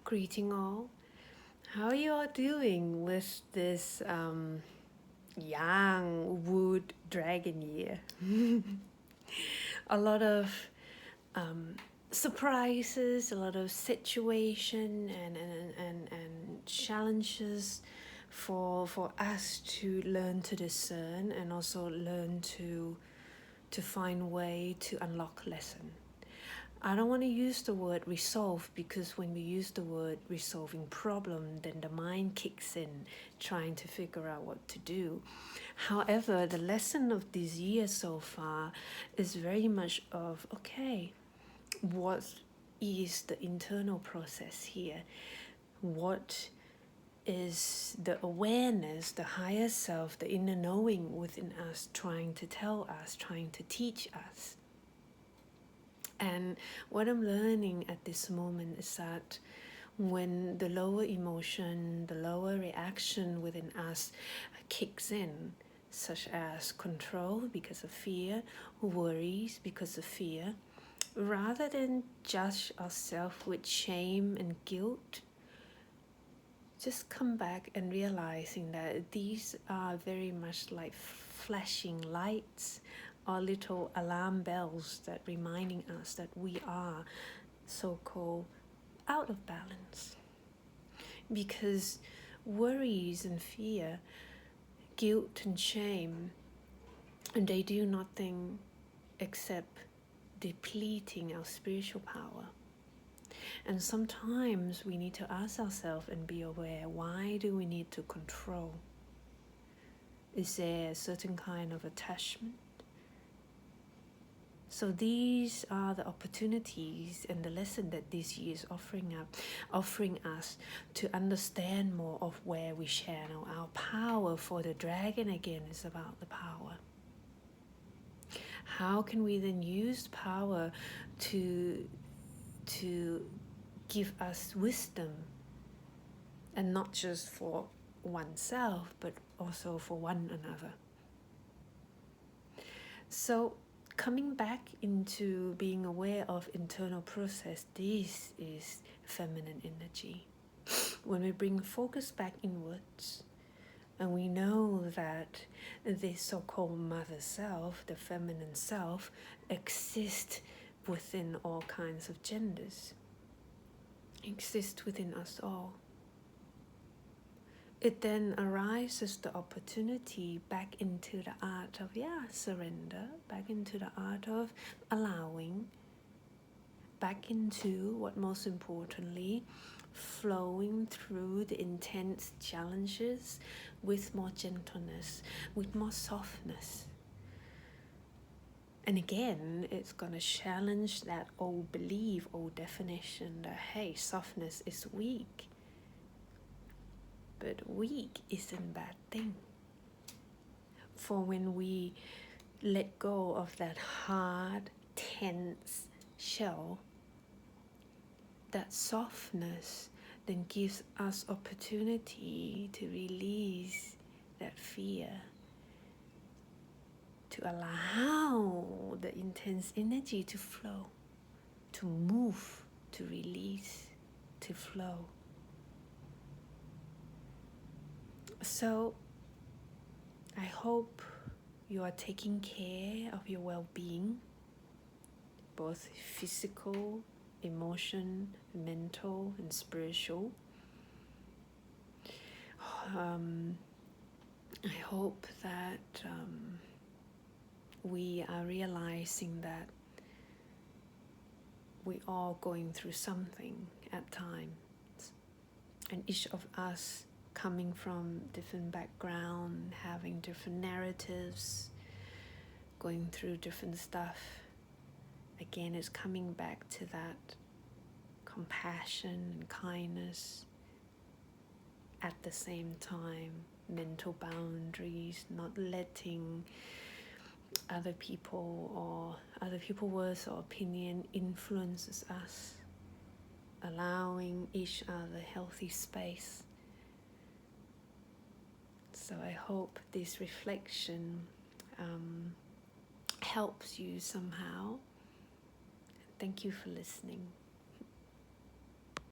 Greeting all. How you all doing with this young wood dragon year? A lot of surprises, a lot of situation and challenges for us to learn to discern and also learn to find way to unlock lesson. I don't want to use the word resolve, because when we use the word resolving problem, then the mind kicks in trying to figure out what to do. However, the lesson of this year so far is very much of, okay, what is the internal process here? What is the awareness, the higher self, the inner knowing within us trying to tell us, trying to teach us? And what I'm learning at this moment is that when the lower emotion, the lower reaction within us kicks in, such as control because of fear, worries because of fear, rather than judge ourselves with shame and guilt, just come back and realizing that these are very much like flashing lights or little alarm bells that reminding us that we are so-called out of balance. Because worries and fear, guilt and shame, and they do nothing except depleting our spiritual power. And sometimes we need to ask ourselves and be aware, why do we need to control? Is there a certain kind of attachment? So these are the opportunities and the lesson that this year is offering us to understand more of where we channel our power. For the dragon again is about the power. How can we then use power to give us wisdom, and not just for oneself but also for one another? So coming back into being aware of internal process, this is feminine energy. When we bring focus back inwards, and we know that this so-called mother self, the feminine self, exists within all kinds of genders, exists within us all. It then arises the opportunity back into the art of surrender, back into the art of allowing, back into what most importantly, flowing through the intense challenges with more gentleness, with more softness. And again, it's going to challenge that old belief, old definition that, hey, softness is weak. But weak isn't a bad thing. For when we let go of that hard, tense shell, that softness then gives us opportunity to release that fear, to allow the intense energy to flow, to move, to release, to flow. So I hope you are taking care of your well-being, both physical, emotion, mental, and spiritual. I hope that we are realizing that we are going through something at times, and each of us coming from different background, having different narratives, going through different stuff. Again, it's coming back to that compassion and kindness. At the same time, mental boundaries, not letting other people or other people's words or opinion influences us, allowing each other healthy space. So I hope this reflection helps you somehow. Thank you for listening.